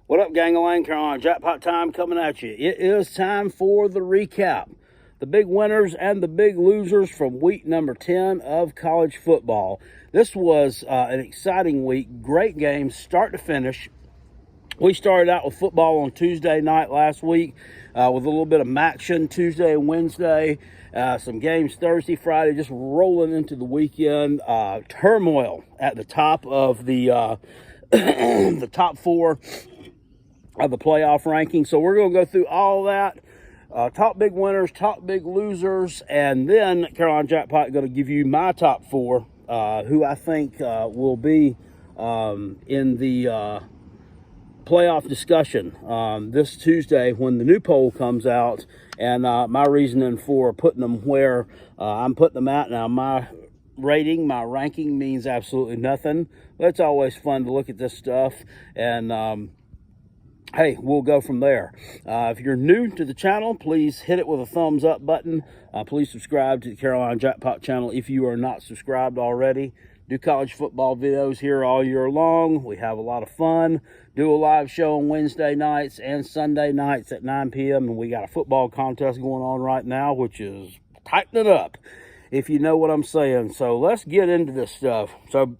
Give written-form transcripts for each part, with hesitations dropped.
What up, gang-a-lang? Carolina Jackpot time coming at you. It is time for the recap. The big winners and the big losers from week number 10 of college football. This was an exciting week. Great games, start to finish. We started out with football on Tuesday night last week with a little bit of action Tuesday and Wednesday. Some games Thursday, Friday, just rolling into the weekend. Turmoil at the top of the the top four of the playoff ranking. So we're going to go through all that. Top big winners, top big losers, and then Carolina Jackpot going to give you my top four, who I think will be in the playoff discussion this Tuesday when the new poll comes out, and my reasoning for putting them where I'm putting them at. Now, my ranking means absolutely nothing, but it's always fun to look at this stuff, and hey, we'll go from there. If you're new to the channel, please hit it with a thumbs up button. Please subscribe to the Carolina Jackpot channel if you are not subscribed already. Do college football videos here all year long. We have a lot of fun. Do a live show on Wednesday nights and Sunday nights at 9 p.m. And we got a football contest going on right now, which is tightening it up, if you know what I'm saying. So let's get into this stuff. So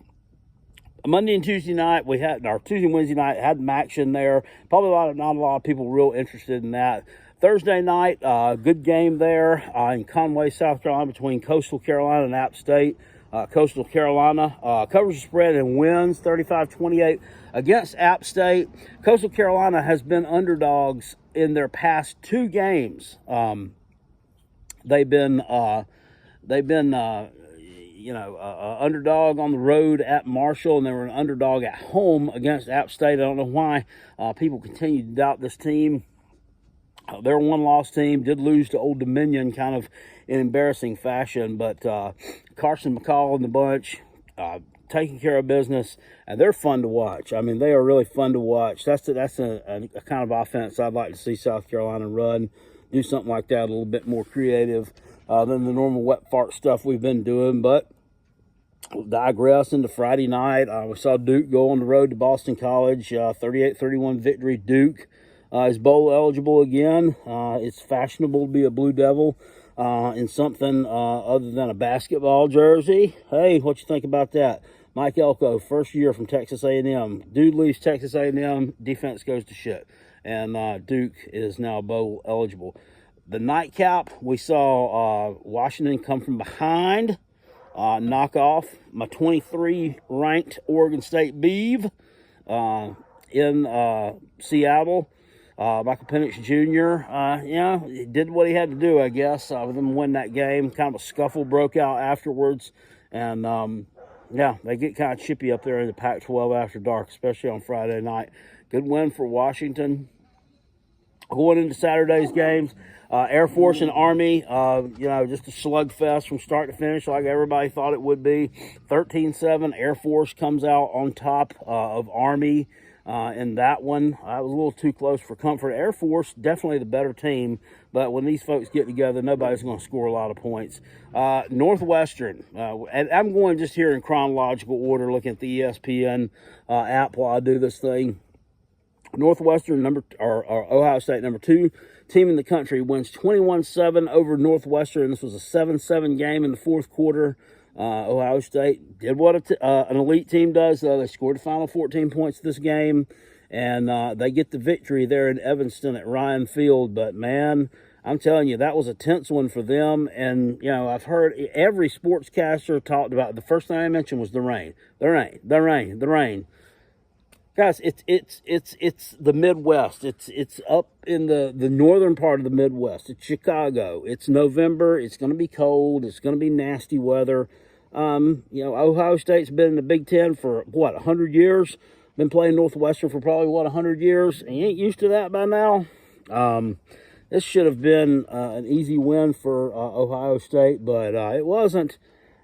Monday and Tuesday night, we had our Tuesday and Wednesday night had action there. Probably not a lot of people real interested in that. Thursday night, good game there in Conway, South Carolina, between Coastal Carolina and App State. Coastal Carolina covers the spread and wins 35-28 against App State. Coastal Carolina has been underdogs in their past two games. They've been underdog on the road at Marshall, and they were an underdog at home against App State. I don't know why people continue to doubt this team. They're a one-loss team, did lose to Old Dominion kind of in embarrassing fashion, but Carson McCall and the bunch taking care of business, and they're fun to watch. I mean, they are really fun to watch. That's a kind of offense I'd like to see South Carolina run, do something like that, a little bit more creative than the normal wet fart stuff we've been doing. But we'll digress into Friday night. We saw Duke go on the road to Boston College, 38-31 victory. Duke is bowl eligible again. It's fashionable to be a Blue Devil in something other than a basketball jersey. Hey, what you think about that? Mike Elko, first year from Texas A&M. Dude leaves Texas A&M, defense goes to shit. And Duke is now bowl eligible. The nightcap, we saw Washington come from behind, knock off my 23-ranked Oregon State Beeve in Seattle. Michael Penix Jr., he did what he had to do, I guess, with them win that game. Kind of a scuffle broke out afterwards. And, they get kind of chippy up there in the Pac-12 after dark, especially on Friday night. Good win for Washington. Going into Saturday's games, Air Force and Army, just a slugfest from start to finish like everybody thought it would be. 13-7, Air Force comes out on top of Army in that one. I was a little too close for comfort. Air Force, definitely the better team, but when these folks get together, nobody's going to score a lot of points. Northwestern, and I'm going just here in chronological order, looking at the ESPN app while I do this thing. Northwestern, Ohio State, number 2 team in the country, wins 21-7 over Northwestern. This was a 7-7 game in the fourth quarter. Ohio State did what an elite team does, though. They scored the final 14 points this game, and they get the victory there in Evanston at Ryan Field. But, man, I'm telling you, that was a tense one for them. And, I've heard every sportscaster talked about, the first thing I mentioned was the rain. The rain. Guys, it's the Midwest. It's up in the northern part of the Midwest. It's Chicago. It's November. It's going to be cold. It's going to be nasty weather. Ohio State's been in the Big Ten for, 100 years? Been playing Northwestern for probably, 100 years? And you ain't used to that by now? This should have been an easy win for Ohio State, but it wasn't.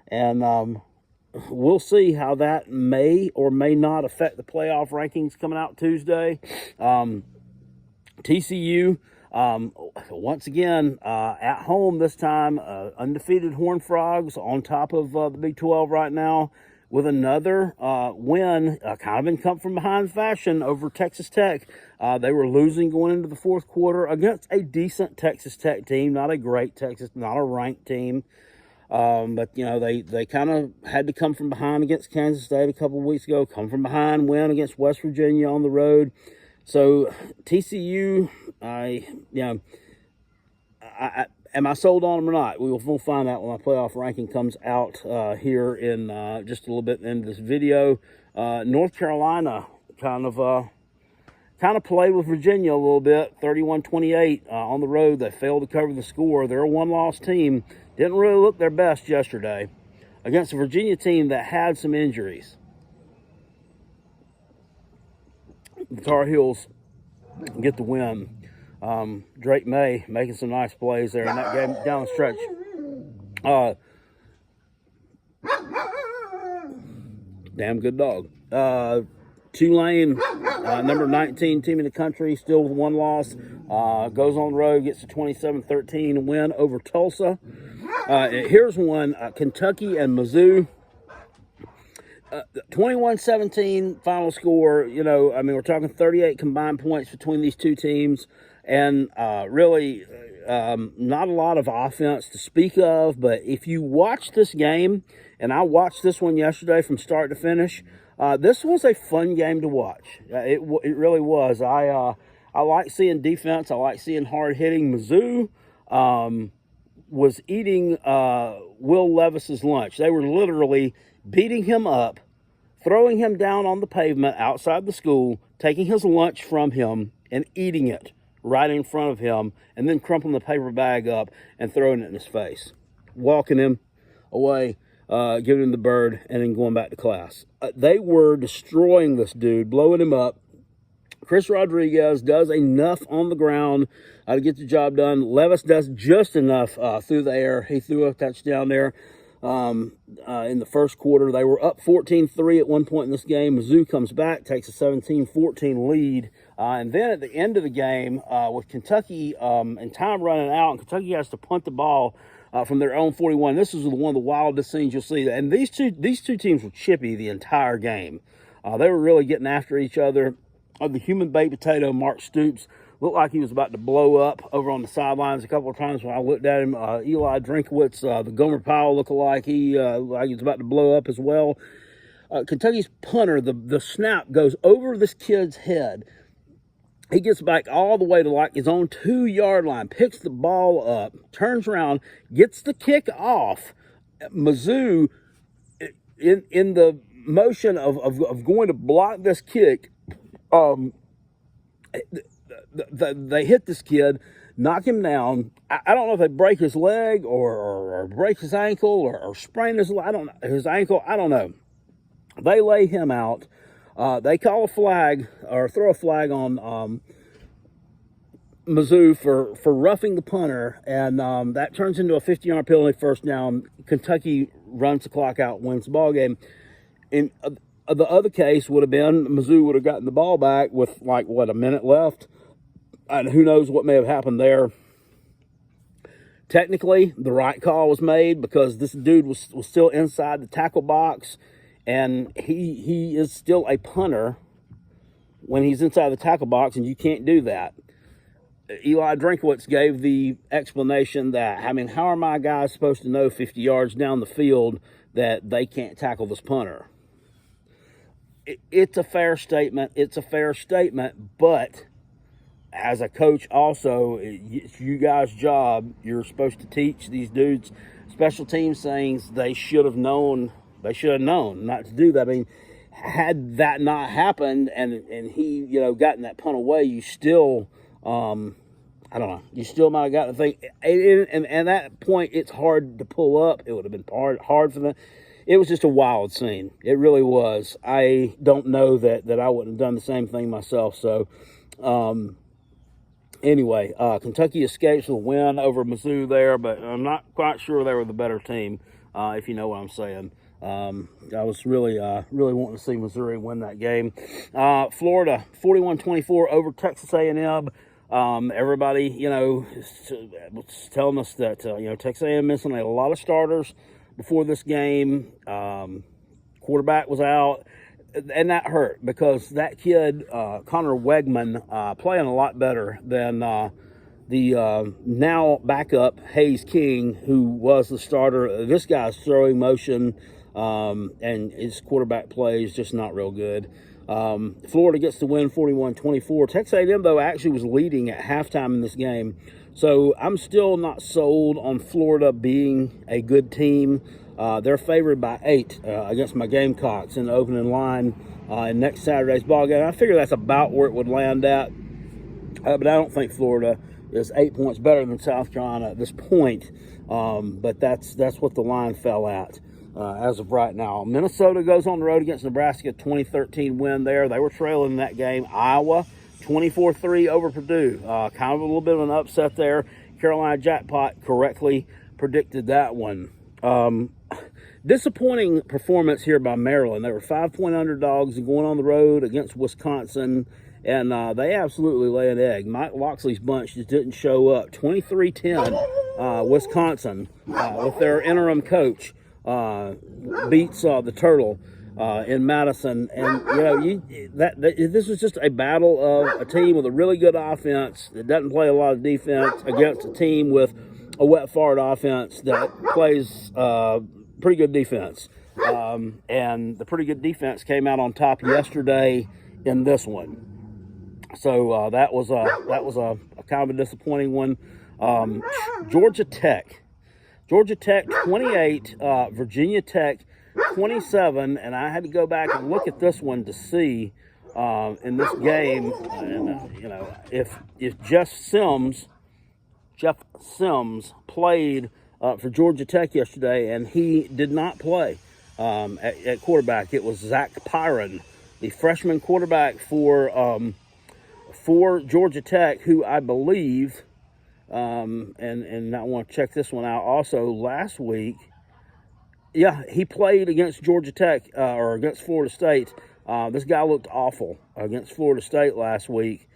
And we'll see how that may or may not affect the playoff rankings coming out Tuesday. TCU, once again, at home this time, undefeated Horned Frogs on top of the Big 12 right now. with another win, kind of in come from behind fashion over Texas Tech. They were losing going into the fourth quarter against a decent Texas Tech team, not a great Texas, not a ranked team. But, you know, they kind of had to come from behind against Kansas State a couple of weeks ago, come from behind, win against West Virginia on the road. So TCU, am I sold on them or not? We'll find out when my playoff ranking comes out here in just a little bit into this video. North Carolina kind of played with Virginia a little bit, 31-28 on the road. They failed to cover the score. They're a one-loss team. Didn't really look their best yesterday against a Virginia team that had some injuries. The Tar Heels get the win. Drake May making some nice plays there in that game down the stretch. Damn good dog. Tulane, number 19 team in the country, still with one loss. Goes on the road, gets a 27-13 win over Tulsa. Here's one, Kentucky and Mizzou. 21-17 final score. You know, I mean, we're talking 38 combined points between these two teams. And really not a lot of offense to speak of. But if you watch this game, and I watched this one yesterday from start to finish, this was a fun game to watch. It really was. I like seeing defense. I like seeing hard hitting. Mizzou was eating Will Levis's lunch. They were literally beating him up, throwing him down on the pavement outside the school, taking his lunch from him and eating it right in front of him, and then crumpling the paper bag up and throwing it in his face, walking him away, giving him the bird, and then going back to class. They were destroying this dude, blowing him up. Chris Rodriguez does enough on the ground to get the job done. Levis does just enough through the air. He threw a touchdown there in the first quarter. They were up 14-3 at one point in this game. Mizzou comes back, takes a 17-14 lead. And then at the end of the game, with Kentucky and time running out, and Kentucky has to punt the ball from their own 41. This is one of the wildest scenes you'll see. And these two teams were chippy the entire game. They were really getting after each other. The human baked potato, Mark Stoops, looked like he was about to blow up over on the sidelines a couple of times when I looked at him. Eli Drinkowitz, the Gomer Powell lookalike, he was about to blow up as well. Kentucky's punter, the snap goes over this kid's head. He gets back all the way to like his own 2-yard line, picks the ball up, turns around, gets the kick off. Mizzou, in the motion of going to block this kick, they hit this kid, knock him down. I don't know if they break his leg or break his ankle or sprain his ankle. I don't know. They lay him out. They call a flag or throw a flag on Mizzou for roughing the punter, and that turns into a 50-yard penalty, first down. Kentucky runs the clock out, wins the ball game. In the other case would have been Mizzou would have gotten the ball back with a minute left, and who knows what may have happened there. Technically, the right call was made because this dude was still inside the tackle box. And he is still a punter when he's inside the tackle box, and you can't do that. Eli Drinkowitz gave the explanation that, how are my guys supposed to know 50 yards down the field that they can't tackle this punter? It's a fair statement. It's a fair statement, but as a coach also, it's you guys' job. You're supposed to teach these dudes special teams things they should have known. They should have known not to do that. I mean, had that not happened and he, gotten that punt away, you still, I don't know, you still might have gotten the thing. And at that point, it's hard to pull up. It would have been hard for them. It was just a wild scene. It really was. I don't know that I wouldn't have done the same thing myself. So, anyway, Kentucky escapes with a win over Mizzou there, but I'm not quite sure they were the better team, if you know what I'm saying. I was really wanting to see Missouri win that game. Florida, 41-24 over Texas A&M. Everybody, was telling us that, Texas A&M missing a lot of starters before this game. quarterback was out, and that hurt because that kid, Connor Wegman, playing a lot better than the now backup Hayes King, who was the starter. This guy's throwing motion and his quarterback play is just not real good. Florida gets the win 41-24. Texas A&M, though, actually was leading at halftime in this game. So I'm still not sold on Florida being a good team. They're favored by 8 against my Gamecocks in the opening line in next Saturday's ball game. I figure that's about where it would land at. But I don't think Florida is 8 points better than South Carolina at this point. But that's what the line fell at as of right now. Minnesota goes on the road against Nebraska, 2013 win there. They were trailing in that game. Iowa, 24-3 over Purdue. Kind of a little bit of an upset there. Carolina Jackpot correctly predicted that one. Disappointing performance here by Maryland. They were 5-point underdogs and going on the road against Wisconsin, and they absolutely lay an egg. Mike Loxley's bunch just didn't show up. 23-10, Wisconsin, with their interim coach, beats the Turtle in Madison. And, this was just a battle of a team with a really good offense that doesn't play a lot of defense against a team with a wet fart offense that plays pretty good defense. And the pretty good defense came out on top yesterday in this one. So that was a kind of a disappointing one. Georgia Tech 28, Virginia Tech 27, and I had to go back and look at this one to see in this game, if Jeff Sims played for Georgia Tech yesterday, and he did not play at quarterback. It was Zach Pyron, the freshman quarterback for Georgia Tech, who I believe, and I want to check this one out also, last week, he played against Georgia Tech or against Florida State. This guy looked awful against Florida State last week.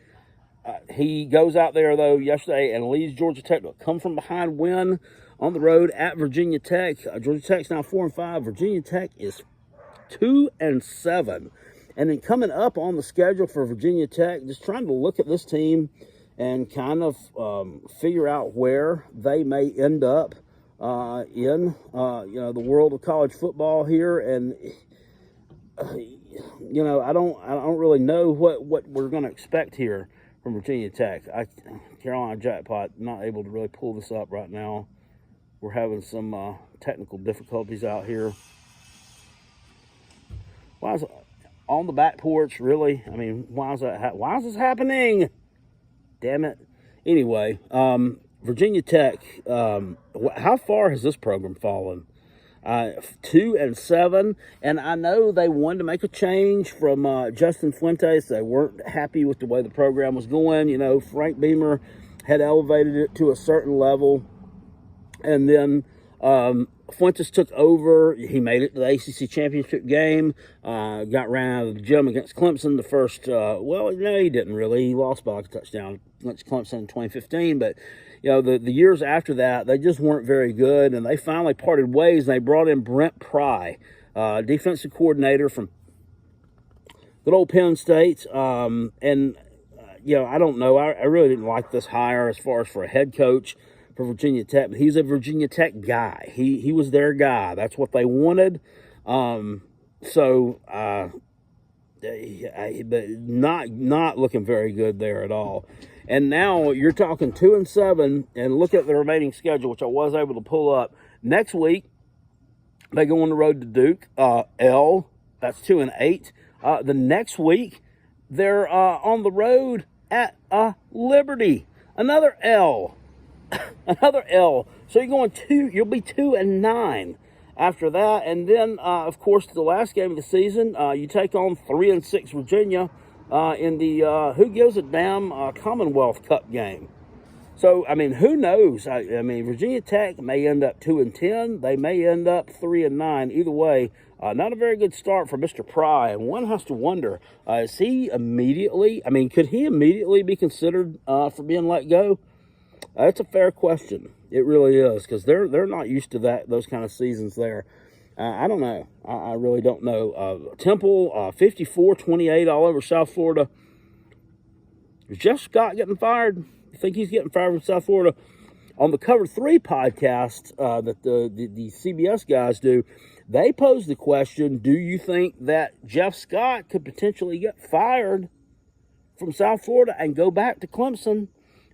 He goes out there, though, yesterday and leads Georgia Tech to a come-from-behind win on the road at Virginia Tech. Georgia Tech's now 4-5. Virginia Tech is 2-7. And then coming up on the schedule for Virginia Tech, just trying to look at this team and kind of figure out where they may end up in the world of college football here. And I don't really know what we're going to expect here from Virginia Tech. Carolina Jackpot not able to really pull this up right now. We're having some technical difficulties out here. Why is it on the back porch? Really? I mean, why is that? Why is this happening? Damn it. Anyway, Virginia Tech. How far has this program fallen? 2-7, and I know they wanted to make a change from Justin Fuentes. They weren't happy with the way the program was going. Frank Beamer had elevated it to a certain level, and then Fuentes took over. He made it to the ACC championship game. Got ran out of the gym against Clemson the first. He didn't really. He lost by a touchdown against Clemson in 2015, but. The years after that, they just weren't very good, and they finally parted ways, and they brought in Brent Pry, defensive coordinator from good old Penn State. I don't know. I really didn't like this hire as far as for a head coach for Virginia Tech, but he's a Virginia Tech guy. He was their guy. That's what they wanted. But not looking very good there at all. And now you're talking 2-7, and look at the remaining schedule, which I was able to pull up. Next week, they go on the road to Duke. That's 2-8. The next week, they're on the road at Liberty. Another L. Another L. So you'll be 2-9 after that. And then, of course, the last game of the season, you take on 3-6 Virginia. In the who gives a damn Commonwealth Cup game. So, who knows? Virginia Tech may end up 2-10. They may end up 3-9. Either way, not a very good start for Mr. Pry. And one has to wonder, could he immediately be considered for being let go? That's a fair question. It really is, because they're not used to those kind of seasons there. I don't know. I really don't know. Temple, 54-28 all over South Florida. Is Jeff Scott getting fired? You think he's getting fired from South Florida? On the Cover 3 podcast that the CBS guys do, they posed the question, do you think that Jeff Scott could potentially get fired from South Florida and go back to Clemson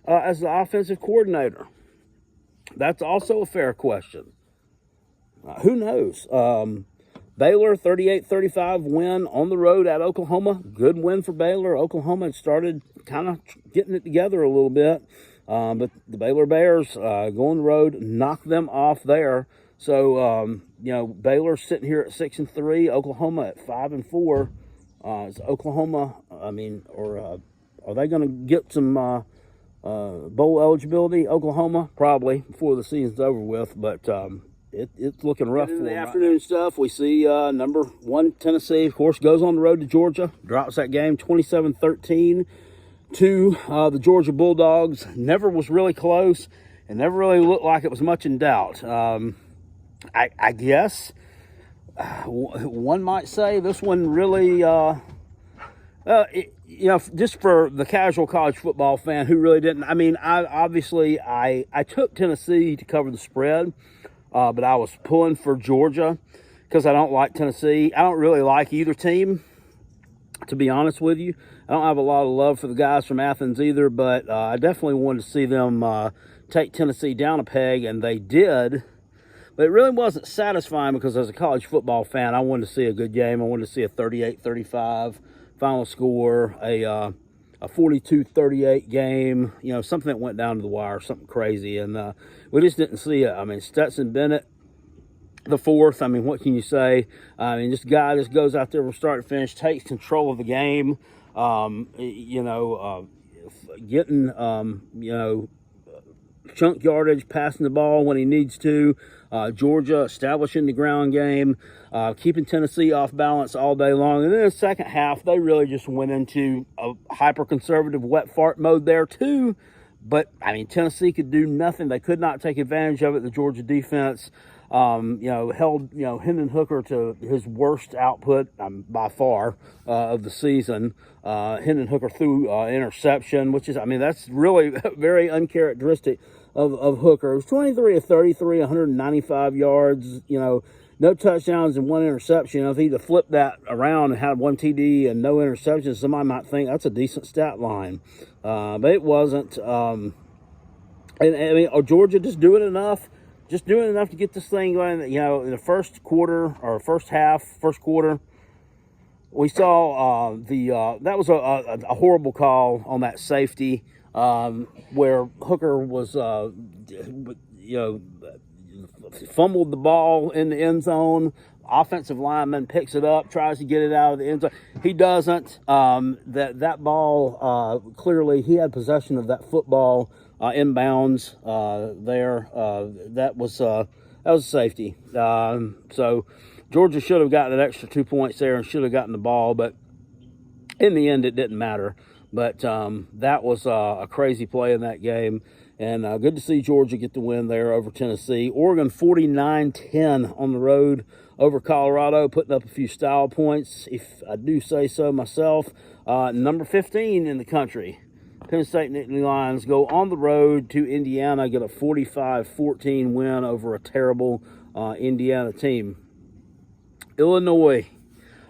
as the offensive coordinator? That's also a fair question. Who knows? Baylor, 38-35 win on the road at Oklahoma. Good win for Baylor. Oklahoma had started kind of getting it together a little bit. But the Baylor Bears go on the road, knock them off there. So, Baylor's sitting here at 6-3, Oklahoma at 5-4. Is Oklahoma, are they going to get some bowl eligibility? Oklahoma, probably, before the season's over with. But it's looking rough for them. In the afternoon stuff, we see number 1 Tennessee, of course, goes on the road to Georgia, drops that game 27-13 to the Georgia Bulldogs. Never was really close and never really looked like it was much in doubt. I guess one might say this one really, just for the casual college football fan who really didn't. I took Tennessee to cover the spread, but I was pulling for Georgia because I don't like Tennessee. I don't really like either team, to be honest with you. I don't have a lot of love for the guys from Athens either, but I definitely wanted to see them take Tennessee down a peg, and they did. But it really wasn't satisfying because as a college football fan, I wanted to see a good game. I wanted to see a 38-35 final score, a 42-38 game, something that went down to the wire, something crazy. And we just didn't see it. Stetson Bennett, the fourth, what can you say? This guy just goes out there from start to finish, takes control of the game, getting, chunk yardage, passing the ball when he needs to. Georgia establishing the ground game, keeping Tennessee off balance all day long. And then in the second half, they really just went into a hyper-conservative wet fart mode there too. But, Tennessee could do nothing. They could not take advantage of it. The Georgia defense, held, Hendon Hooker to his worst output by far of the season. Hendon Hooker threw interception, which is, that's really very uncharacteristic of Hooker. It was 23 of 33, 195 yards, no touchdowns and 1 interception. If he'd have flipped that around and had 1 TD and no interceptions, somebody might think that's a decent stat line. But it wasn't. Georgia just doing enough to get this thing going. In the first quarter or first quarter, we saw that was a horrible call on that safety where Hooker was, fumbled the ball in the end zone. Offensive lineman picks it up, tries to get it out of the end zone. He doesn't. That ball, clearly he had possession of that football inbounds there. That was a safety. So Georgia should have gotten an extra 2 points there and should have gotten the ball, but in the end it didn't matter. But that was a crazy play in that game. And good to see Georgia get the win there over Tennessee. Oregon 49-10 on the road over Colorado, putting up a few style points, if I do say so myself. Number 15 in the country, Penn State Nittany Lions go on the road to Indiana, get a 45-14 win over a terrible Indiana team. Illinois.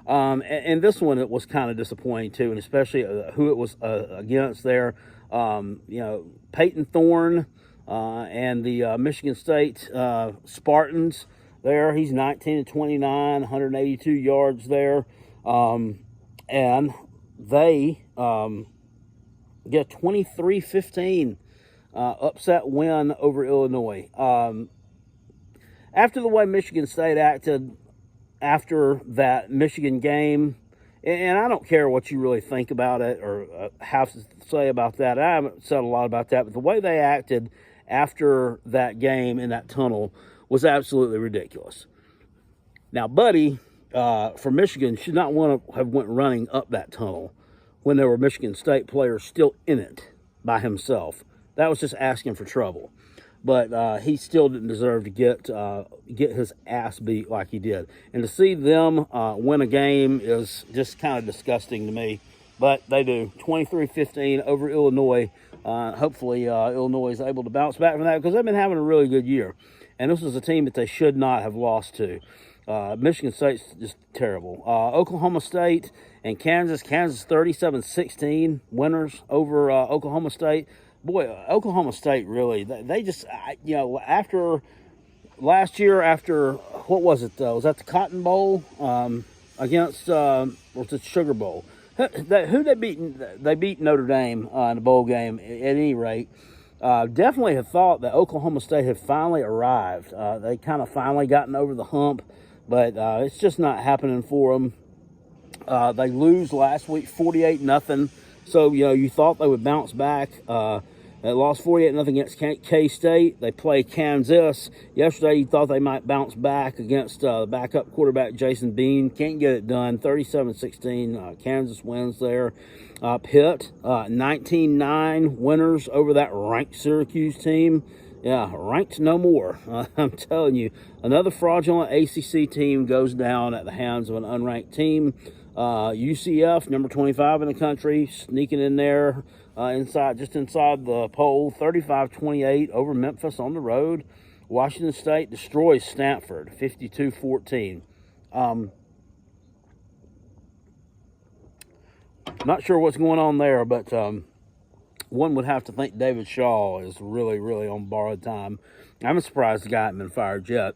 And this one, it was kind of disappointing too, and especially who it was against there. Peyton Thorne and the Michigan State Spartans there. He's 19-29, 182 yards there. And they get a 23-15 upset win over Illinois. After the way Michigan State acted after that Michigan game, and I don't care what you really think about it or have to say about that. I haven't said a lot about that, but the way they acted after that game in that tunnel was absolutely ridiculous. Now, Buddy from Michigan should not want to have went running up that tunnel when there were Michigan State players still in it by himself. That was just asking for trouble. but he still didn't deserve to get his ass beat like he did. And to see them win a game is just kind of disgusting to me. But they do. 23-15 over Illinois. Hopefully Illinois is able to bounce back from that because they've been having a really good year. And this was a team that they should not have lost to. Michigan State's just terrible. Oklahoma State and Kansas. Kansas 37-16 winners over Oklahoma State. Boy, Oklahoma State really, they just, after last year, after, what was it, was that the Cotton Bowl against, or was it Sugar Bowl? Who they beat? They beat Notre Dame in the bowl game, at any rate. Definitely have thought that Oklahoma State had finally arrived. They kind of finally gotten over the hump, but it's just not happening for them. They lose last week 48-0. So, you thought they would bounce back. They lost 48-0 against K-State. They play Kansas. Yesterday, you thought they might bounce back against the backup quarterback, Jason Bean. Can't get it done. 37-16. Kansas wins there. Pitt, 19-9 winners over that ranked Syracuse team. Yeah, ranked no more. I'm telling you, another fraudulent ACC team goes down at the hands of an unranked team. UCF, number 25 in the country, sneaking in there inside the poll, 35-28 over Memphis on the road. Washington State destroys Stanford, 52-14. Not sure what's going on there, but one would have to think David Shaw is really, really on borrowed time. I'm surprised the guy hasn't been fired yet.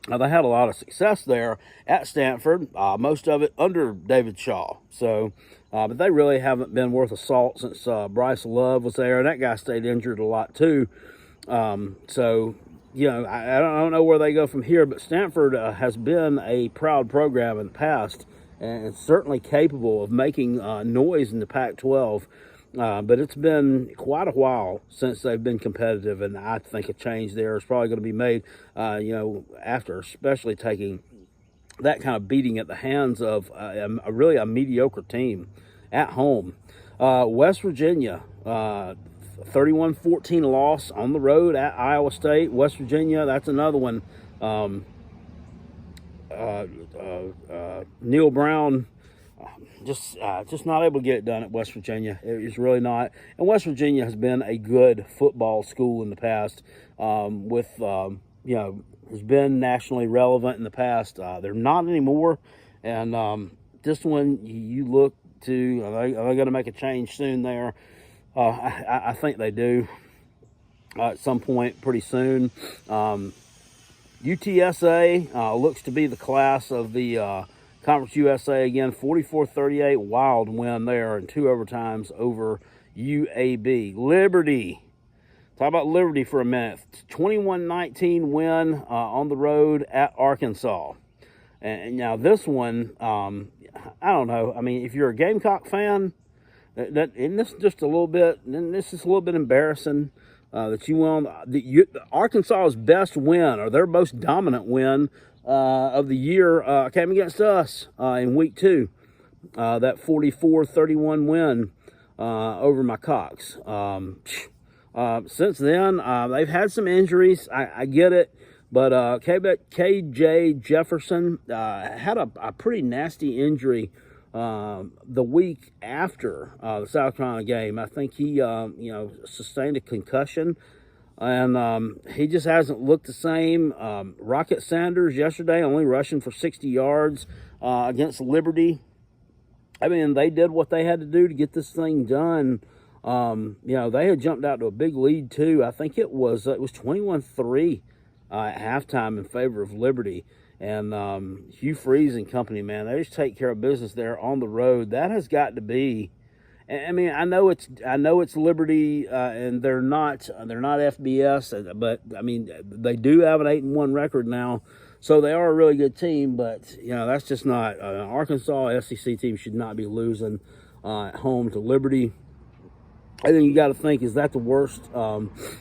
They had a lot of success there at Stanford, most of it under David Shaw. So, but they really haven't been worth a salt since Bryce Love was there, and that guy stayed injured a lot too. So, I don't know where they go from here, but Stanford has been a proud program in the past, and it's certainly capable of making noise in the Pac-12. But it's been quite a while since they've been competitive, and I think a change there is probably going to be made, after especially taking that kind of beating at the hands of really a mediocre team at home. West Virginia, 31-14 loss on the road at Iowa State. West Virginia, that's another one. Neil Brown just not able to get it done at West Virginia. It's really not. And West Virginia has been a good football school in the past. Has been nationally relevant in the past. They're not anymore. And this one, you look to, are they going to make a change soon there? I think they do at some point pretty soon. UTSA looks to be the class of the Conference USA again, 44-38, wild win there in 2 overtimes over UAB. Liberty, talk about Liberty for a minute. 21-19 win on the road at Arkansas. And now this one, I don't know. I mean, if you're a Gamecock fan, isn't this just a little bit? This is a little bit embarrassing that you won. Arkansas's best win, or their most dominant win of the year, came against us in week 2. That 44-31 win over my Cox. Since then, they've had some injuries. I get it. But KJ Jefferson had a pretty nasty injury the week after the South Carolina game. I think he sustained a concussion. And he just hasn't looked the same. Rocket Sanders yesterday only rushing for 60 yards against Liberty. I mean, they did what they had to do to get this thing done. They had jumped out to a big lead too. I think it was 21-3 at halftime in favor of Liberty. And Hugh Freeze and company, man, they just take care of business there on the road. That has got to be. I mean, I know it's Liberty, and they're not FBS, but I mean they do have an 8-1 record now, so they are a really good team. But that's just not an Arkansas SEC team should not be losing at home to Liberty. I think you got to think, is that the worst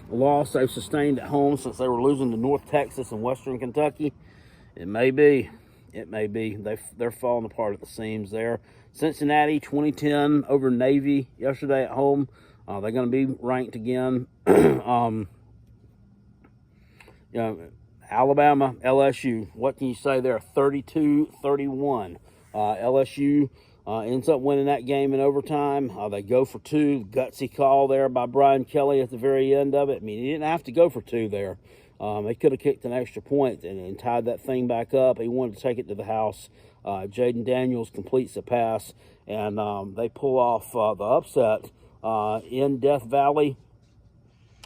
loss they've sustained at home since they were losing to North Texas and Western Kentucky? It may be. They're falling apart at the seams there. Cincinnati 2010 over Navy yesterday at home. They're going to be ranked again. you know, Alabama, LSU. What can you say there? 32-31. LSU ends up winning that game in overtime. They go for two. Gutsy call there by Brian Kelly at the very end of it. I mean, he didn't have to go for two there. They could have kicked an extra point and tied that thing back up. He wanted to take it to the house. Jaden Daniels completes the pass, and they pull off the upset in Death Valley.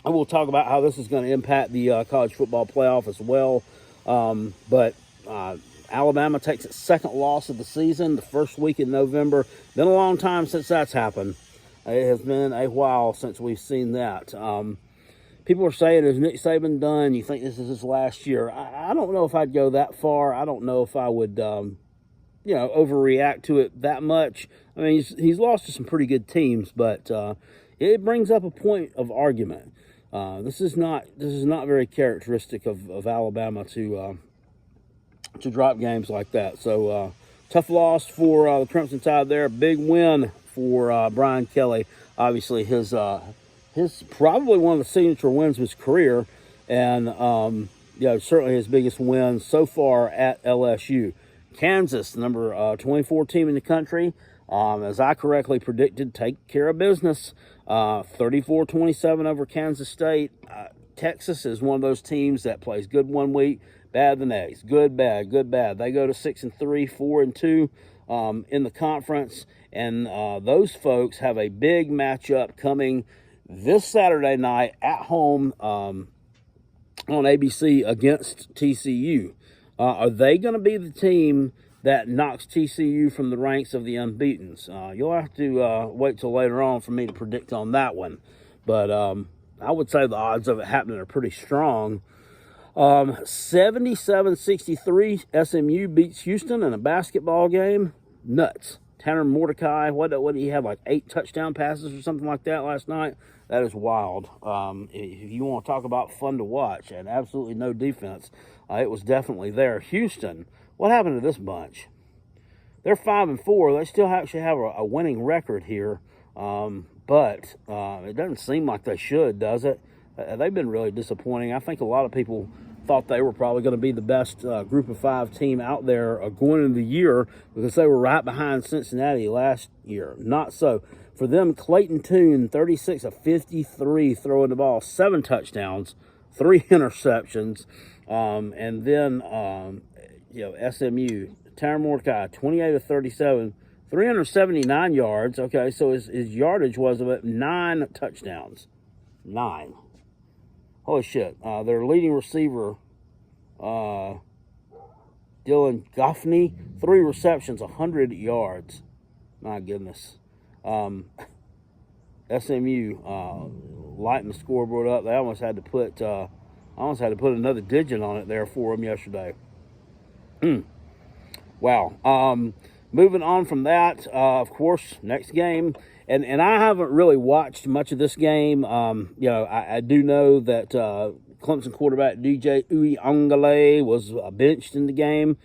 And we'll talk about how this is going to impact the college football playoff as well. But Alabama takes its second loss of the season, the first week in November. Been a long time since that's happened. It has been a while since we've seen that. People are saying, is Nick Saban done? You think this is his last year? I don't know if I'd go that far. I don't know if I would, overreact to it that much. I mean, he's lost to some pretty good teams, but it brings up a point of argument. This is not very characteristic of Alabama to drop games like that. So tough loss for the Crimson Tide there. Big win for Brian Kelly. Obviously, his probably one of the signature wins of his career, and certainly his biggest win so far at LSU. Kansas, number 24 team in the country, as I correctly predicted, take care of business. 34-27 over Kansas State. Texas is one of those teams that plays good one week, bad the next. Good, bad, good, bad. They go to 6-3, 4-2 in the conference, and those folks have a big matchup coming this Saturday night at home on ABC against TCU. Are they going to be the team that knocks TCU from the ranks of the unbeatens? You'll have to wait till later on for me to predict on that one. But I would say the odds of it happening are pretty strong. 77-63, SMU beats Houston in a basketball game. Nuts. Tanner Mordecai, what did he have, like 8 touchdown passes or something like that last night? That is wild. If you want to talk about fun to watch and absolutely no defense, it was definitely there. Houston, what happened to this bunch? They're 5-4. They still actually have a winning record here, but it doesn't seem like they should, does it? They've been really disappointing. I think a lot of people thought they were probably going to be the best group of 5 team out there going into the year because they were right behind Cincinnati last year. Not so. For them, Clayton Tune, 36 of 53, throwing the ball, 7 touchdowns, 3 interceptions. And then, SMU, Tanner Mordecai, 28 of 37, 379 yards. Okay, so his yardage was about 9 touchdowns. 9. Holy shit. Their leading receiver, Dylan Goffney, 3 receptions, 100 yards. My goodness. SMU lighting the scoreboard up. They almost had to put another digit on it there for them yesterday. Wow. Moving on from that, of course, next game. And I haven't really watched much of this game. I do know that Clemson quarterback DJ Uiagalelei was benched in the game.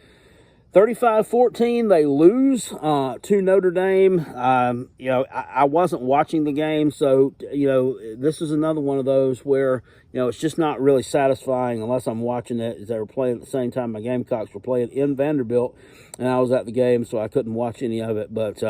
35-14, they lose to Notre Dame. I wasn't watching the game, so, this is another one of those where, it's just not really satisfying unless I'm watching it, as they were playing at the same time my Gamecocks were playing in Vanderbilt, and I was at the game, so I couldn't watch any of it. But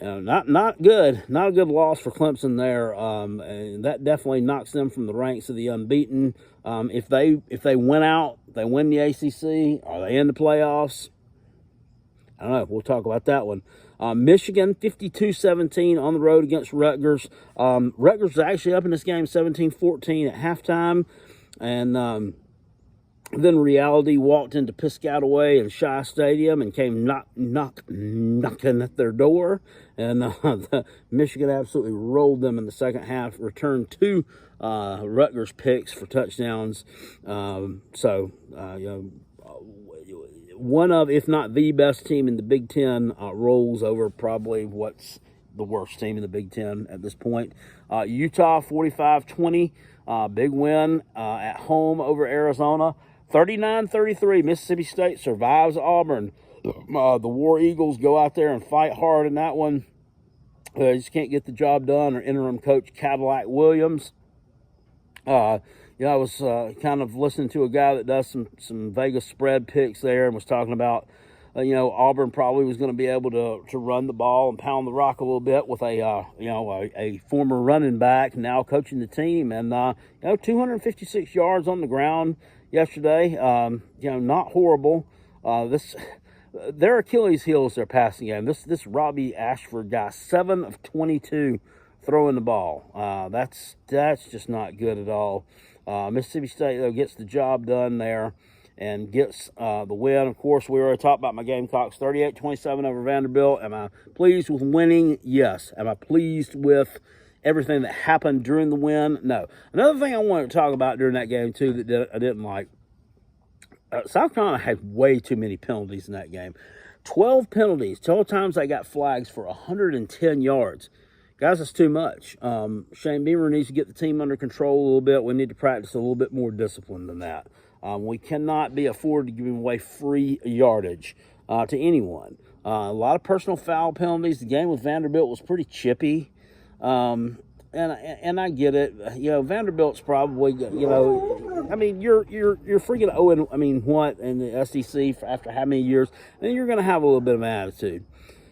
not good. Not a good loss for Clemson there, and that definitely knocks them from the ranks of the unbeaten. If they win out, they win the ACC, are they in the playoffs? I don't know. We'll talk about that one. Michigan, 52-17 on the road against Rutgers. Rutgers was actually up in this game 17-14 at halftime, and then reality walked into Piscataway and Shai Stadium and came knocking at their door, and Michigan absolutely rolled them in the second half, returned 2 Rutgers picks for touchdowns. One of, if not the best team in the Big Ten, rolls over probably what's the worst team in the Big Ten at this point. Utah, 45-20, big win at home over Arizona. 39-33, Mississippi State survives Auburn. The War Eagles go out there and fight hard in that one. They just can't get the job done. Or interim coach Cadillac Williams. I was kind of listening to a guy that does some Vegas spread picks there, and was talking about, Auburn probably was going to be able to run the ball and pound the rock a little bit with a former running back now coaching the team, and 256 yards on the ground yesterday. Not horrible. Their Achilles heel is their passing game. This Robbie Ashford guy, 7 of 22 throwing the ball. That's just not good at all. Mississippi State, though, gets the job done there and gets the win. Of course, we already talked about my Gamecocks, 38-27 over Vanderbilt. Am I pleased with winning? Yes. Am I pleased with everything that happened during the win? No. Another thing I wanted to talk about during that game, too, that I didn't like, South Carolina had way too many penalties in that game. 12 penalties. 12 times they got flags for 110 yards. Guys, that's too much. Shane Beamer needs to get the team under control a little bit. We need to practice a little bit more discipline than that. We cannot be afforded to give away free yardage to anyone. A lot of personal foul penalties. The game with Vanderbilt was pretty chippy. And I get it. Vanderbilt's probably, you're freaking what in the SEC after how many years, and you're going to have a little bit of an attitude.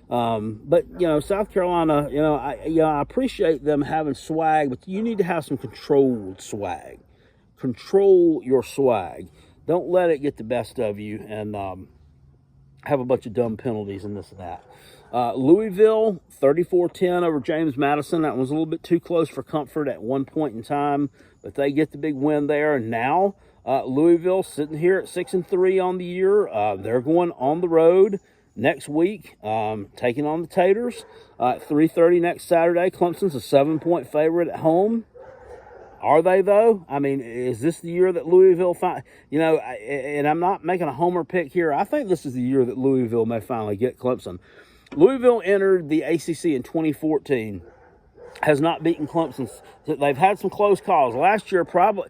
But South Carolina, I appreciate them having swag, but you need to have some controlled swag. Control your swag. Don't let it get the best of you and have a bunch of dumb penalties and this and that. Louisville, 34-10 over James Madison. That was a little bit too close for comfort at one point in time, but they get the big win there. And now Louisville sitting here at 6-3 on the year. They're going on the road next week, taking on the Taters at 3:30 next Saturday. Clemson's a 7-point favorite at home. Are they, though? I mean, is this the year that Louisville and I'm not making a homer pick here. I think this is the year that Louisville may finally get Clemson. Louisville entered the ACC in 2014, has not beaten Clemson. They've had some close calls. Last year, probably,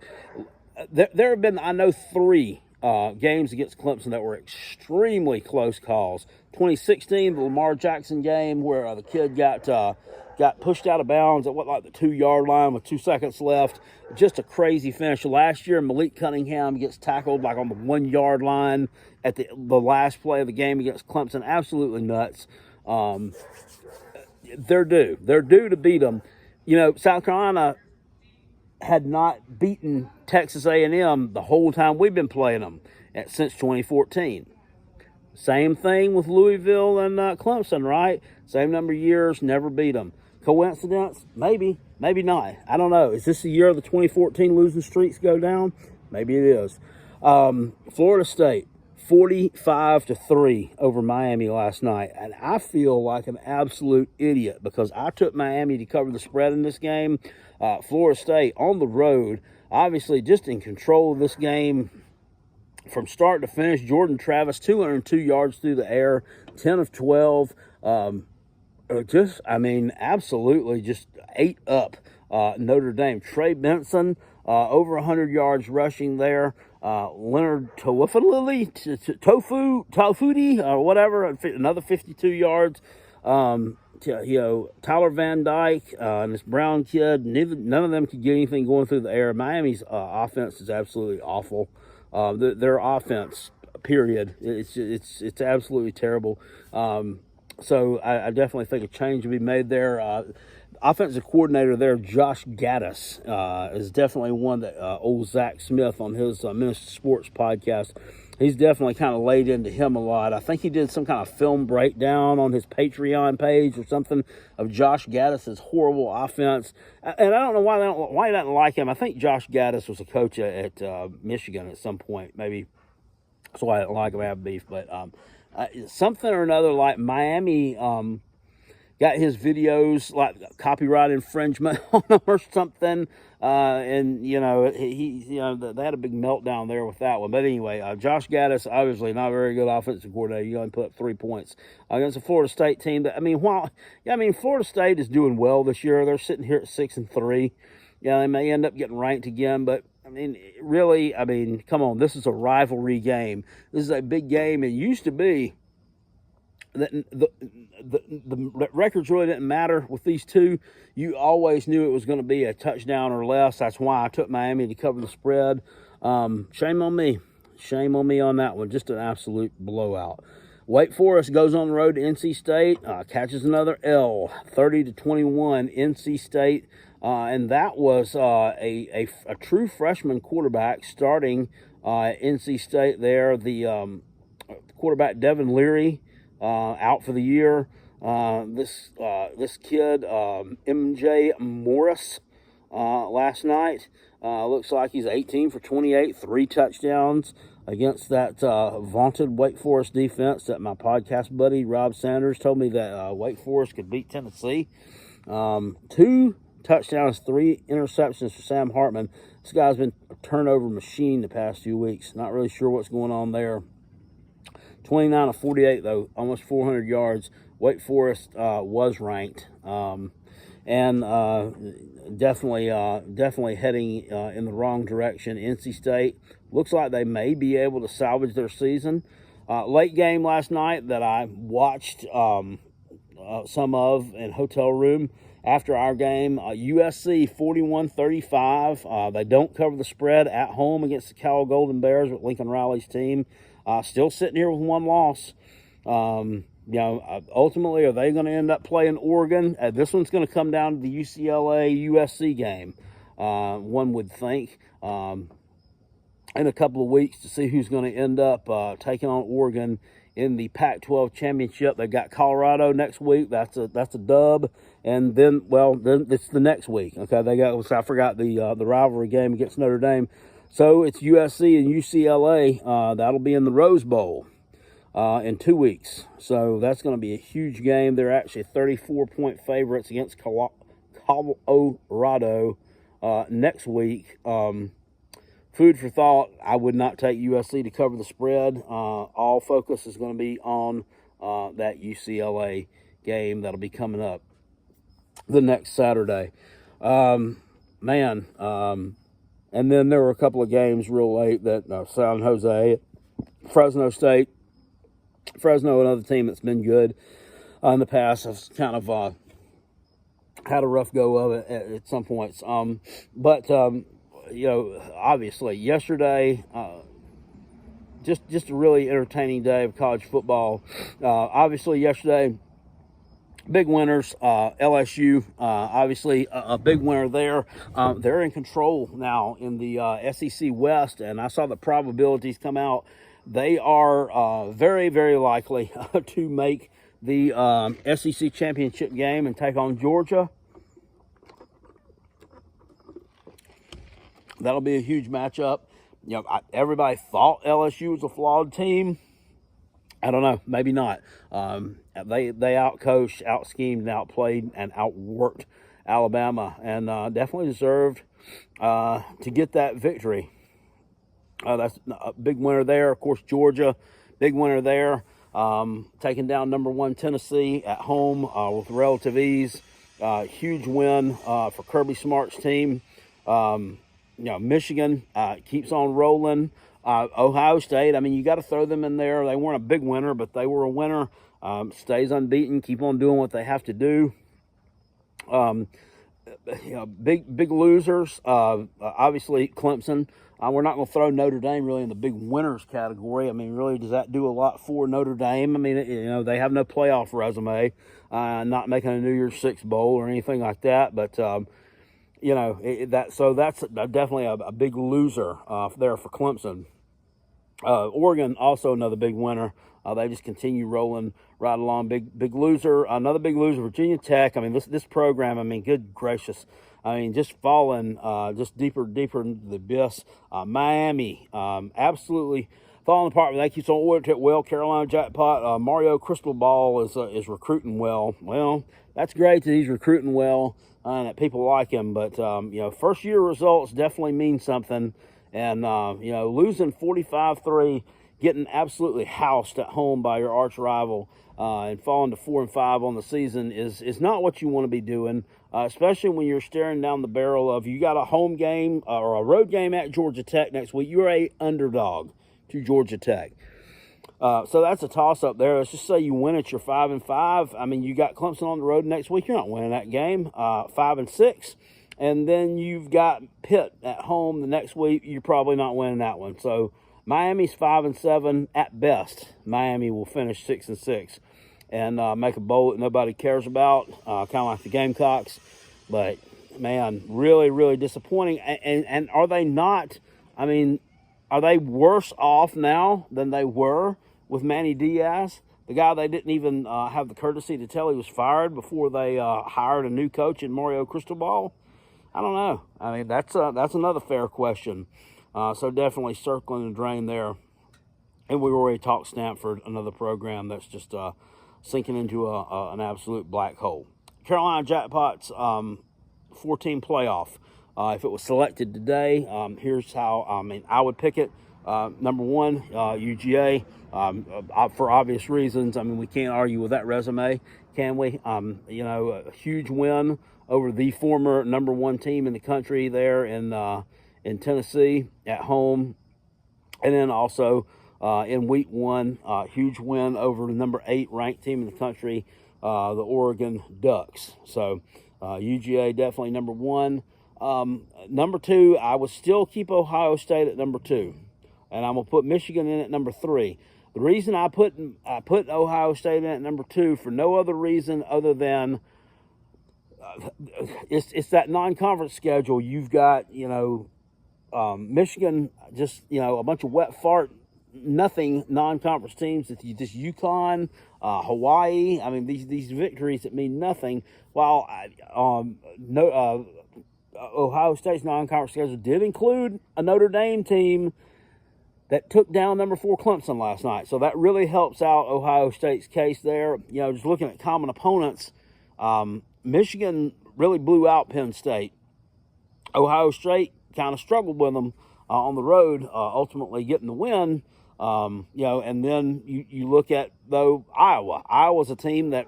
there have been, I know, 3 games against Clemson that were extremely close calls. 2016, the Lamar Jackson game where the kid got pushed out of bounds at the 2-yard line with 2 seconds left. Just a crazy finish. Last year, Malik Cunningham gets tackled on the 1-yard line at the last play of the game against Clemson. Absolutely nuts. They're due. They're due to beat them. South Carolina had not beaten Texas A&M the whole time we've been playing them since 2014. Same thing with Louisville and Clemson, right? Same number of years, never beat them. Coincidence? Maybe. Maybe not. I don't know. Is this the year the 2014 losing streaks go down? Maybe it is. Florida State, 45-3 over Miami last night. And I feel like an absolute idiot because I took Miami to cover the spread in this game. Florida State on the road, obviously just in control of this game from start to finish. Jordan Travis, 202 yards through the air, 10 of 12. Absolutely just ate up Notre Dame. Trey Benson, over 100 yards rushing there. Leonard Tofudi, or whatever, another 52 yards. Tyler Van Dyke and this Brown kid, none of them could get anything going through the air. Miami's offense is absolutely awful. Their offense, period, it's absolutely terrible. So I definitely think a change will be made there. Offensive coordinator there, Josh Gaddis, is definitely one that old Zach Smith on his Minister Sports podcast, he's definitely kind of laid into him a lot. I think he did some kind of film breakdown on his Patreon page or something of Josh Gaddis' horrible offense. And I don't know why he doesn't like him. I think Josh Gaddis was a coach at Michigan at some point. Maybe that's why I didn't like him. I have beef. But something or another, like Miami got his videos like copyright infringement on him or something, and they had a big meltdown there with that one. But anyway, Josh Gaddis, obviously not a very good offensive coordinator. You only put up 3 points against a Florida State team that, Florida State is doing well this year. They're sitting here at 6-3. They may end up getting ranked again, but really, come on, this is a rivalry game. This is a big game. It used to be the records really didn't matter with these two. You always knew it was going to be a touchdown or less. That's why I took Miami to cover the spread. Shame on me. Shame on me on that one. Just an absolute blowout. Wake Forest goes on the road to NC State, catches another L, 30-21, NC State. And that was a true freshman quarterback starting NC State there. The quarterback Devin Leary out for the year. This kid MJ Morris last night looks like he's 18 for 28, 3 touchdowns against that vaunted Wake Forest defense that my podcast buddy Rob Sanders told me that Wake Forest could beat Tennessee. 2 touchdowns, 3 interceptions for Sam Hartman. This guy's been a turnover machine the past few weeks. Not really sure what's going on there. 29 of 48, though, almost 400 yards. Wake Forest was ranked, and definitely heading in the wrong direction. NC State looks like they may be able to salvage their season. Late game last night that I watched some of in hotel room after our game. USC 41-35. They don't cover the spread at home against the Cal Golden Bears with Lincoln Riley's team. Still sitting here with 1 loss. Ultimately, are they going to end up playing Oregon? This one's going to come down to the UCLA-USC game, one would think, in a couple of weeks to see who's going to end up taking on Oregon in the Pac-12 championship. They got Colorado next week. That's a dub, and then it's the next week. Okay, they got. I forgot the rivalry game against Notre Dame. So it's USC and UCLA. That'll be in the Rose Bowl in 2 weeks. So that's going to be a huge game. They're actually 34-point favorites against Colorado next week. Food for thought, I would not take USC to cover the spread. All focus is going to be on that UCLA game that'll be coming up the next Saturday. And then there were a couple of games real late that San Jose, Fresno State. Fresno, another team that's been good in the past, has kind of had a rough go of it at some points. Obviously yesterday, just a really entertaining day of college football. Obviously yesterday, big winners, LSU, obviously a big winner there. They're in control now in the SEC West, and I saw the probabilities come out. They are very, very likely to make the SEC championship game and take on Georgia. That'll be a huge matchup. Everybody thought LSU was a flawed team. I don't know, maybe not. They outcoached, out-schemed, and outplayed, and outworked Alabama, and definitely deserved to get that victory. That's a big winner there. Of course, Georgia, big winner there. Taking down number 1 Tennessee at home with relative ease. Huge win for Kirby Smart's team. Michigan keeps on rolling. Ohio State, you got to throw them in there. They weren't a big winner, but they were a winner. Stays unbeaten, keep on doing what they have to do. Big losers. Obviously, Clemson. We're not going to throw Notre Dame really in the big winners category. Really, does that do a lot for Notre Dame? They have no playoff resume, not making a New Year's Six bowl or anything like that. But that's definitely a big loser there for Clemson. Oregon, also another big winner. They just continue rolling right along. Big loser, another big loser. Virginia Tech. This program. Good gracious. Just falling, just deeper into the abyss. Miami, absolutely falling apart. They keep on ordering it well. Carolina Jackpot. Mario Cristobal is recruiting well. Well, that's great that he's recruiting well and that people like him. But first year results definitely mean something. And losing 45-3, getting absolutely housed at home by your arch rival, and falling to 4-5 on the season is not what you want to be doing. Especially when you're staring down the barrel of, you got a home game or a road game at Georgia Tech next week. You're a underdog to Georgia Tech. So that's a toss-up there. Let's just say you win it, you're 5-5. I mean, you got Clemson on the road next week. You're not winning that game. 5-6. And then you've got Pitt at home the next week. You're probably not winning that one. So Miami's 5-7 at best. Miami will finish 6-6 and make a bowl that nobody cares about, kind of like the Gamecocks. But, man, really, really disappointing. And are they not, I mean, are they worse off now than they were with Manny Diaz, the guy they didn't even have the courtesy to tell he was fired before they hired a new coach in Mario Cristobal? I don't know. I mean, that's another fair question. So definitely circling the drain there. And we've already talked Stanford, another program that's just sinking into an absolute black hole. Carolina Jackpot'S 14 playoff. If it was selected today, here's how I would pick it. Number one, UGA, for obvious reasons. I mean, we can't argue with that resume, can we? A huge win over the former number one team in the country there in Tennessee at home. And then also in week one, huge win over the number 8 ranked team in the country, the Oregon Ducks. So UGA definitely number one. Number 2, I would still keep Ohio State at number 2, and I'm gonna put Michigan in at number 3. The reason I put Ohio State in at number 2 for no other reason other than it's that non-conference schedule. You've got Michigan, just a bunch of wet fart, nothing non-conference teams. It's just UConn, Hawaii. I mean these victories that mean nothing. While Ohio State's non-conference schedule did include a Notre Dame team that took down number 4 Clemson last night. So that really helps out Ohio State's case there. Just looking at common opponents, Michigan really blew out Penn State. Ohio State kind of struggled with them on the road, ultimately getting the win. And then you look at, though, Iowa. Iowa's a team that,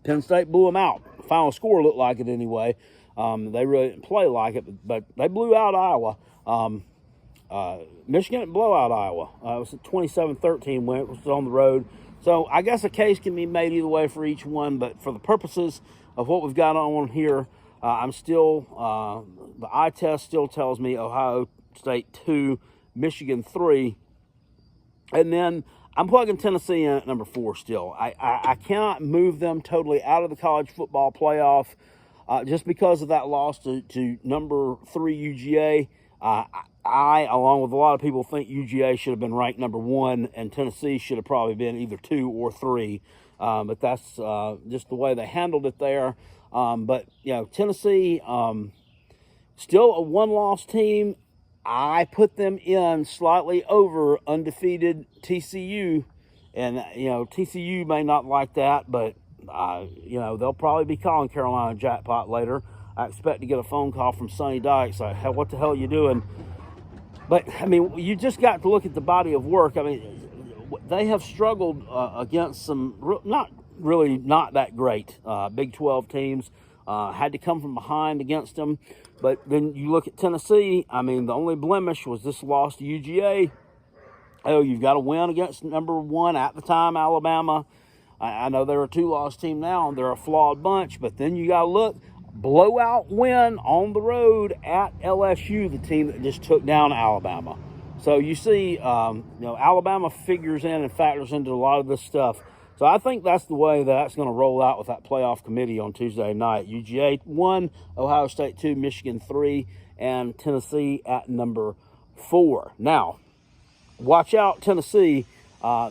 Penn State blew them out. The final score looked like it anyway. They really didn't play like it, but they blew out Iowa. Michigan didn't blow out Iowa. It was a 27-13 win. It was on the road. So I guess a case can be made either way for each one, but for the purposes of what we've got on here, I'm still, the eye test still tells me Ohio State 2, Michigan 3. And then I'm plugging Tennessee in at number 4 still. I cannot move them totally out of the college football playoff just because of that loss to number 3 UGA. I, along with a lot of people, think UGA should have been ranked number 1, and Tennessee should have probably been either 2 or 3. But that's just the way they handled it there. But Tennessee, still a one-loss team. I put them in slightly over undefeated TCU, and TCU may not like that, but they'll probably be calling Carolina Jackpot later. I expect to get a phone call from Sonny Dykes like, "What the hell are you doing?" But you just got to look at the body of work. They have struggled against some not that great Big 12 teams. Had to come from behind against them. But then you look at Tennessee. The only blemish was this loss to UGA. Oh, you've got to win against number 1 at the time, Alabama. I know they're a 2-loss team now, and they're a flawed bunch. But then you got to look. Blowout win on the road at LSU, the team that just took down Alabama. So you see, Alabama figures in and factors into a lot of this stuff. So I think that's the way that's going to roll out with that playoff committee on Tuesday night. UGA 1, Ohio State 2, Michigan 3, and Tennessee at number 4. Now, watch out, Tennessee,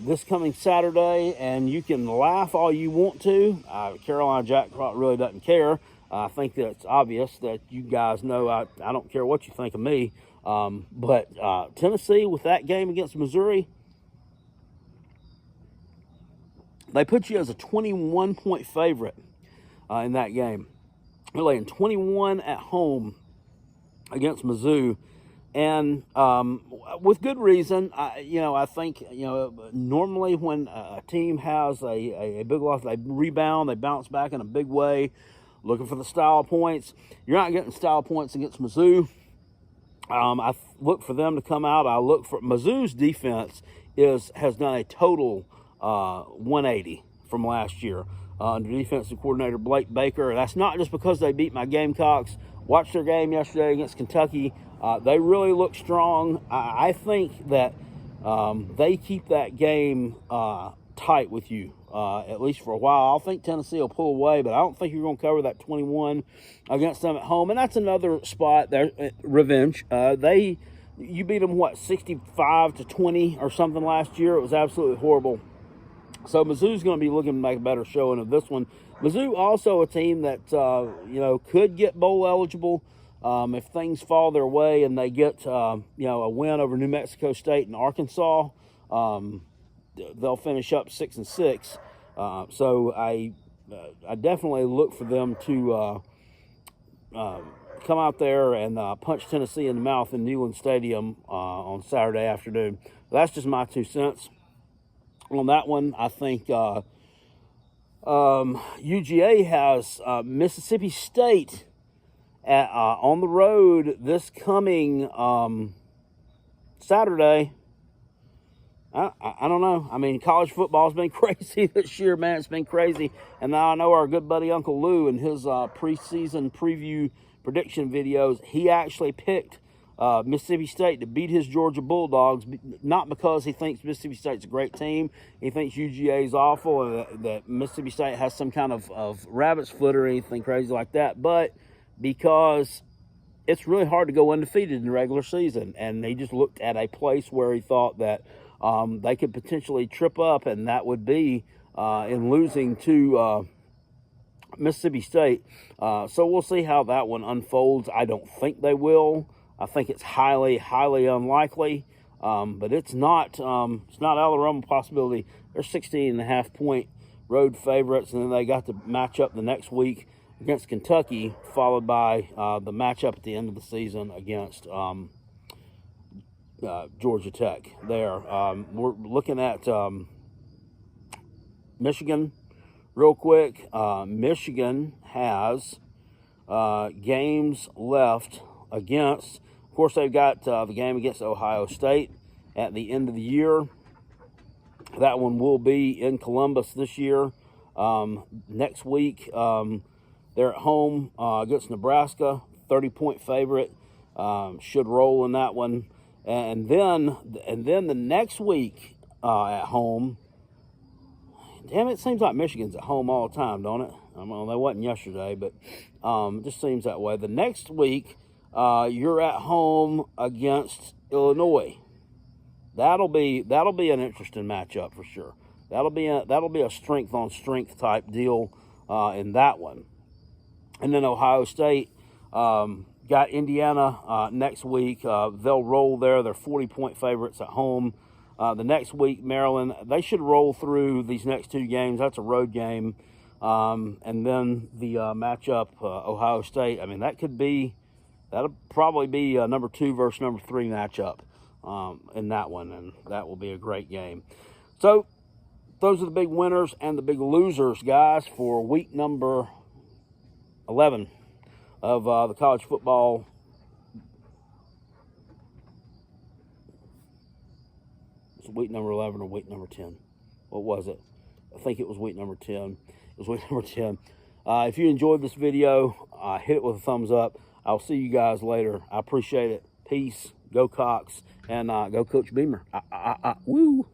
this coming Saturday, and you can laugh all you want to. Carolina Jackpot really doesn't care. I think that it's obvious that you guys know I don't care what you think of me. But Tennessee, with that game against Missouri, they put you as a 21-point favorite in that game. They're laying 21 at home against Mizzou. And with good reason. I think, normally when a team has a big loss, they rebound, they bounce back in a big way, looking for the style points. You're not getting style points against Mizzou. I look for them to come out. I look for Mizzou's defense has done a total 180 from last year under defensive coordinator Blake Baker. That's not just because they beat my Gamecocks. Watched their game yesterday against Kentucky. They really look strong. I think that they keep that game tight with you, at least for a while. I think Tennessee will pull away, but I don't think you're going to cover that 21 against them at home. And that's another spot there, revenge. You beat them, what, 65-20 or something last year? It was absolutely horrible. So Mizzou's going to be looking to make a better showing of this one. Mizzou also a team that, could get bowl eligible if things fall their way and they get, a win over New Mexico State and Arkansas. They'll finish up 6-6. So I definitely look for them to come out there and punch Tennessee in the mouth in Neyland Stadium on Saturday afternoon. That's just my 2 cents on that one. I think UGA has Mississippi State on the road this coming Saturday. I don't know. I mean, college football's been crazy this year, man. It's been crazy. And now I know our good buddy Uncle Lou in his preseason preview prediction videos, he actually picked Mississippi State to beat his Georgia Bulldogs, not because he thinks Mississippi State's a great team. He thinks UGA is awful and that Mississippi State has some kind of rabbit's foot or anything crazy like that, but because it's really hard to go undefeated in the regular season. And he just looked at a place where he thought that they could potentially trip up, and that would be in losing to Mississippi State. So we'll see how that one unfolds. I don't think they will. I think it's highly, highly unlikely. But it's not out of the realm of possibility. They're 16.5-point road favorites, and then they got the matchup the next week against Kentucky, followed by the matchup at the end of the season against Georgia Tech. There, we're looking at Michigan real quick. Michigan has games left against, of course, they've got the game against Ohio State at the end of the year. That one will be in Columbus this year. Next week, they're at home against Nebraska, 30-point favorite. Should roll in that one. And then the next week at home, damn, it seems like Michigan's at home all the time, don't it? I mean, they wasn't yesterday, but it just seems that way. The next week, you're at home against Illinois. That'll be an interesting matchup for sure. That'll be a strength on strength type deal in that one. And then Ohio State got Indiana next week. They'll roll there. They're 40-point favorites at home. The next week, Maryland, they should roll through these next 2 games. That's a road game. And then the matchup, Ohio State, I mean, that'll probably be a number 2 versus number 3 matchup in that one, and that will be a great game. So those are the big winners and the big losers, guys, for week number 11 of the college football. It's week number 11 or week number 10. What was it? I think it was week number 10. It was week number 10. If you enjoyed this video, hit it with a thumbs up. I'll see you guys later. I appreciate it. Peace. Go Cox. And go Coach Beamer. Woo.